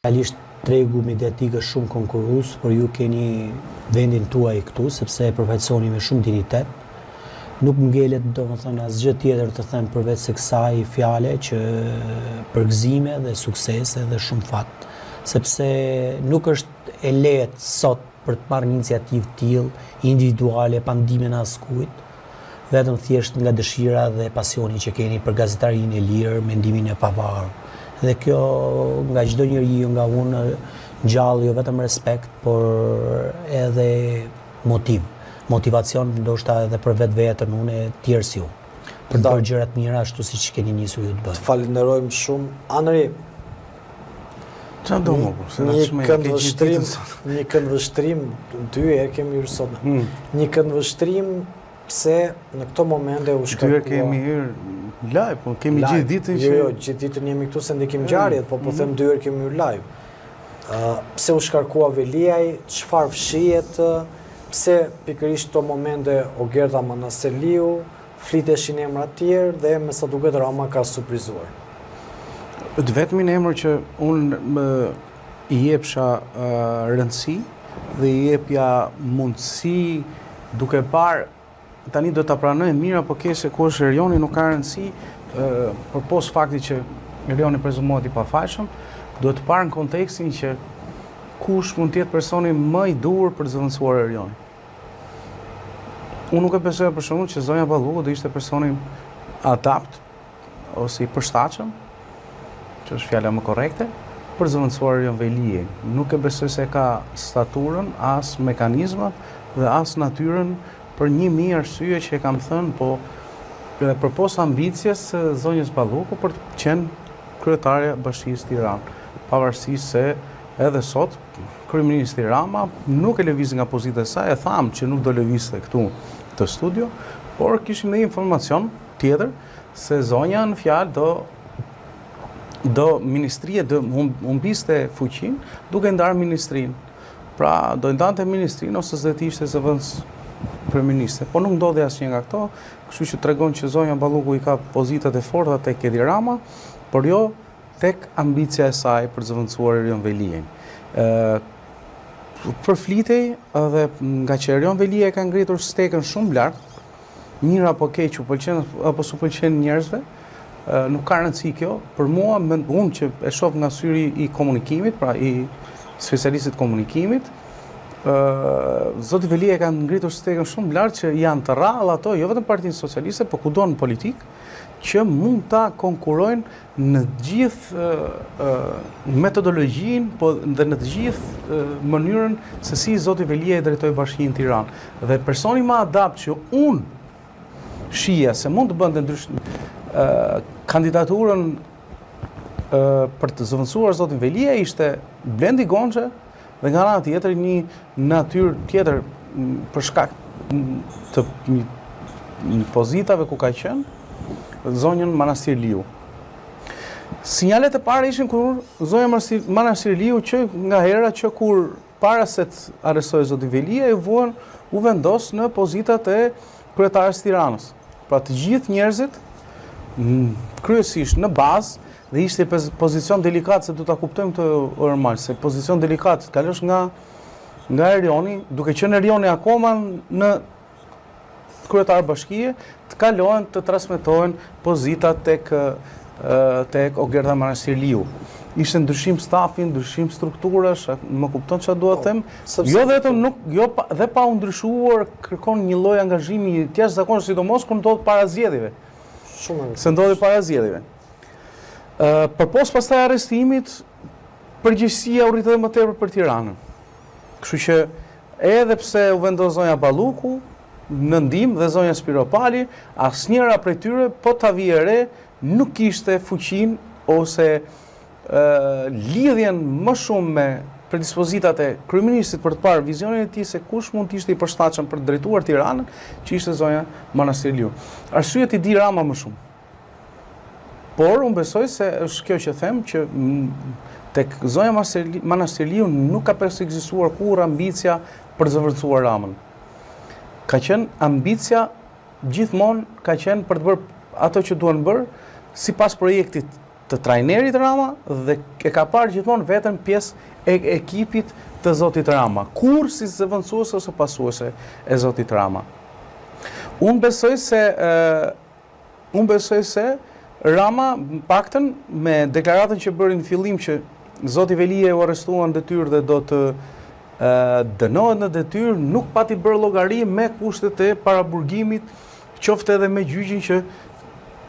Realisht tregu mediatik është shumë konkurrues, por ju keni vendin tuaj këtu, sepse e përfaqësoni me shumë dignitet. Nuk ngelet domethënë asgjë tjetër të them përveç se kësaj fjale që përgëzime dhe suksese dhe shumë fat. Sepse nuk është e lehtë sot për të marrë një iniciativë të tillë, individuale, pa ndimin e askujt, vetëm thjesht nga dëshira dhe pasioni që keni për gazetarinë e lirë, mendimin e pavarur. Dhe kjo nga çdo njeriu, nga unë gjallë, jo vetëm respekt, por edhe motivacion ndoshta edhe për vetveten unë e tjerë si unë. Për të bërë gjërat mira ashtu siç keni nisur ju të bëni. Të falenderojmë shumë. Anri, një këndvështrim, dy herë kemi hyrë sot. Një këndvështrim pse në këto momente u shkarkua. Dy herë kemi hyrë live, po kemi gjithë ditën që... Jo, gjithë ditën jemi këtu se ndikim ngjarjet, po them 2 herë kemi hyrë live. Pse u shkarkua Veliaj, çfarë fshihet, pse pikërisht këto momente Ogerta Manaseliu, fliteshin emra të tjerë dhe me sa duket Rama ka surprizuar. Vetëm emër që unë i jepsha rëndësi dhe i jepja mundësi duke parë tani do ta pranoj mirë apo keq se ku është Erioni nuk ka rëndësi, përpos fakti që Erioni prezumohet i pafajshëm, duhet të parë në kontekstin që kush mund të jetë personi më i duhur për të zëvendësuar Erioni. Unë nuk e besoj për shembull që zonja Balluku do ishte personi adapt ose i përshtatshëm, që është fjala më korrekte, për zëvendësuar Erion Veliaj. Nuk e besoj se ka staturën, as mekanizmat dhe as natyrën për 1000 arsye që e kam thënë, po përpos ambicjes zonjës Balluku për të qenë kryetare Bashkisë Tiranë, pavarësisht se edhe sot kryeministri Rama nuk e lëviz nga pozita e saj, e thamë që nuk do lëvizte këtu të studio, por kishim dhe informacion tjetër se zonja në fjalë do ministrie, do humbiste fuqin duke ndarë ministrinë. Pra do ndante ministrinë ose s'do të ishte zëvendës kryeministre, po nuk ndodhi asnjë nga këto, kështu që tregon që zonja Balluku i ka pozitat e forta tek Edi Rama, por jo tek ambicia e saj për zëvendësuar Erion Veliajin. Përflitej edhe nga që Erion Veliaj ka ngritur stekën shumë lart, mirë apo keq, u pëlqen apo s'u pëlqen njerëzve, nuk ka rëndësi kjo. Për mua, unë që e shoh nga syri i komunikimit, pra i specialistit komunikimit, Zoti Veliaj ka ngritur stekën shumë lart që janë të rrallë ato, jo vetëm Partinë Socialiste, por kudo në politikë, që mund ta konkurrojnë në gjithë metodologjinë dhe në të gjithë mënyrën se si Zoti Veliaj drejtoi Bashkinë Tiranë. Dhe personi më adapt që unë shija se mund të bënte kandidaturën për të zëvendësuar Zotin Veliaj ishte Blendi Gonxha, dhe nga ana tjetër një natyrë tjetër për shkak të pozitave ku ka qenë zonjën Manastir Liu. Sinjalet e para ishin kur zonja Manastir Liu që nga hera që kur para se të arrestoj Zoti Veliaj u vendos në pozitat e kryetares Tiranës. Pra të gjithë njerëzit kryesisht në bazë dhe ishte pozicion delikat, se du ta kuptojmë të ormal, se pozicion delikat të kalosh nga Erioni, duke qenë Erioni akoma në kryetar bashkie, të kalohen të transmetohen pozitat tek Ogerta Manastir Liu. Ishte ndryshim stafi, ndryshim strukturash, më kupton çfarë dua të them? Jo vetëm dhe pa u ndryshuar, kërkon një lloj angazhimi të jashtëzakonshëm, sidomos kur ndodh para zgjedhjeve. Se ndodhi para zgjedhjeve. Përpos pastaj arrestimit, përgjegjësia u rritet më tepër për Tiranën. Kështu që edhe pse u vendos zonja Balluku në ndihmë dhe zonja Spiropali, asnjëra prej tyre po ta vije re nuk kishte fuqinë ose lidhjen më shumë me predispozitat e kryeministit për të parë vizionin e tij se kush mund të ishte i përshtatshëm për të drejtuar Tiranën, që ishte zonja Manastir Liu. Arsyet i di Rama më shumë. Por unë besoj se është kjo që them që tek zonja Manastir Liu nuk ka ekzistuar kurrë ambicia për të zëvendësuar Ramën. Ka qenë ambicia gjithmonë ka qenë për të bërë ato që duan bërë sipas projektit të trajnerit Rama dhe e ka parë gjithmonë veten pjesë e ekipit të Zotit Rama, kur si zëvendësuese ose pasuese e Zotit Rama. Unë besoj se Rama, paktën me deklaratën që bëri në fillim që Zoti Velia u arrestuan në detyrë dhe do të dënohet në detyrë, nuk pati bërë llogari me kushtet e paraburgimit, qoftë edhe me gjyqin që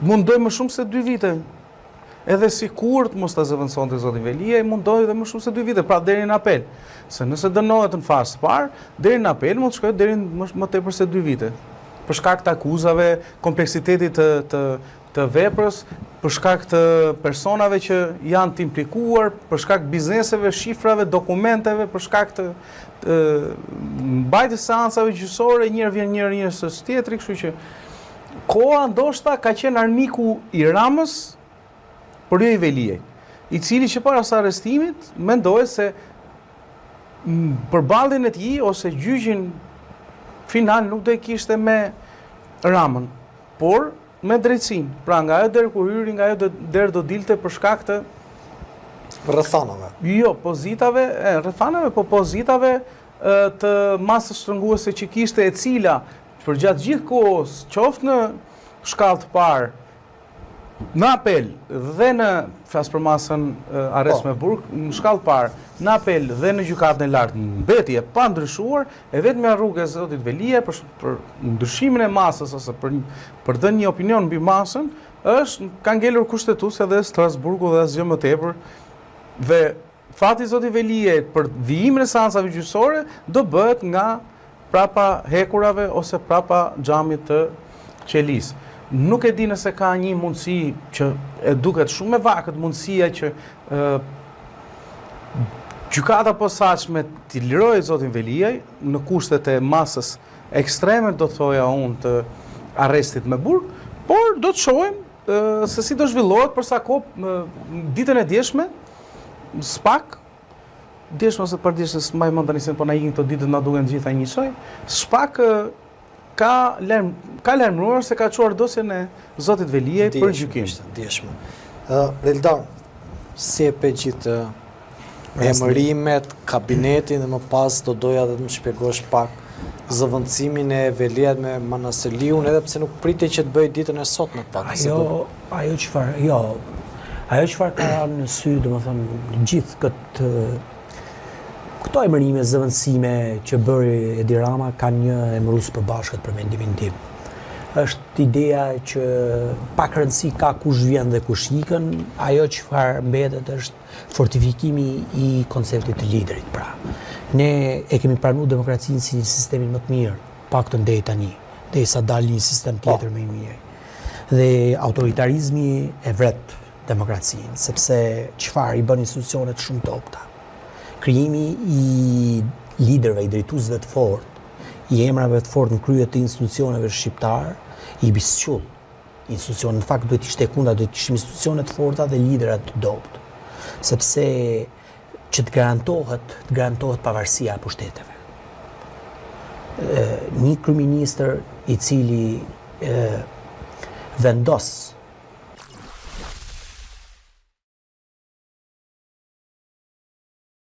mundoj më shumë se 2 vite. Edhe si kurrë mos ta zëvendësonte Zoti Velia, mundoi edhe më shumë se 2 vite, pra deri në apel. Se nëse dënohet në fazë parë, deri në apel mund të shkojë deri më tepër se 2 vite. Për shkak të akuzave, kompleksitetit të veprës, për shkak të personave që janë të implikuar, për shkak bizneseve, shifrave, dokumenteve, për shkak të mbajtjes seancave gjyqësore, njëherë vjen njëri së tjetri, kështu që koha ndoshta ka qenë armiku i Ramës, por jo i Veliaj, i cili që para sa arrestimit mendoi se përballjen e tij ose gjyqin final nuk do e kishte me Ramën, por me drejtsinë. Pra nga ajo derë kur hyri, nga ajo derë do dilte për shkak të rrethanave. Jo, pozitave, rrethanave, po pozitave të masës shtrënguese që kishte, e cila përgjatë gjithë kohës, qoftë në shkallë të parë, në apel dhe në flas për masën arrest me burg, në shkallë parë, në apel dhe në gjykatën e lartë, mbeti e pa ndryshuar, e vetmja rrugë e Zotit Velia për ndryshimin e masës ose për dhënë një opinion mbi masën, ka ngelur kushtetuesja dhe Strasburgu dhe asgjë më tepër. Dhe fati i Zotit Velia për vijimin e seancave gjyqësore do bëhet nga prapa hekurave ose prapa xhamit të Qelisë. Nuk e di nëse ka një mundësi që e duket shumë e vakët mundësia që gjykata posaçme t'i lirojë Zotin Veliaj në kushtet e masës ekstreme, do thoja unë, të arrestit me burg, por do të shohim se si do zhvillohet për sa kohë ditën e djeshme, spak, djeshme ose përdjeshme, s'maj mend tani se po na ikin këto ditët na duken gjitha njësoj, spak ka lajmëruar se ka çuar dosjen e Zotit Veliaj për gjykim. Djeshme. Eldar, si e pe gjithë emërimet, kabinetin dhe më pas do doja dhe të më shpjegosh pak zëvendësimin e Veliajt me Manaseliun, edhe pse nuk pritej që të bëj ditën e sotme pak. Ajo çfarë ka në sy, domethënë gjithë këto emërime, zëvendësime që bëri Edi Rama kanë një emërues përbashkët për mendimin tim. Është ideja që pak rëndësi ka kush vjen dhe kush ikën, ajo çfarë mbetet është fortifikimi i konceptit të liderit. Pra, ne e kemi pranuar demokracinë si një sistemin më të mirë, paktën deri tani, derisa dalë një sistem tjetër më i mirë. Dhe autoritarizmi e vret demokracinë, sepse çfarë i bën institucionet shumë të opta. Krijimi i liderëve, i drejtuesve të fortë, i emrave të fortë në krye të institucioneve shqiptare, i bisqull. Institucione, në fakt duhet ishte kundra, duhet ishte institucione të forta dhe lidera të dobët. Sepse që të garantohet pavarësia e pushteteve. Një kryeministër i cili vendos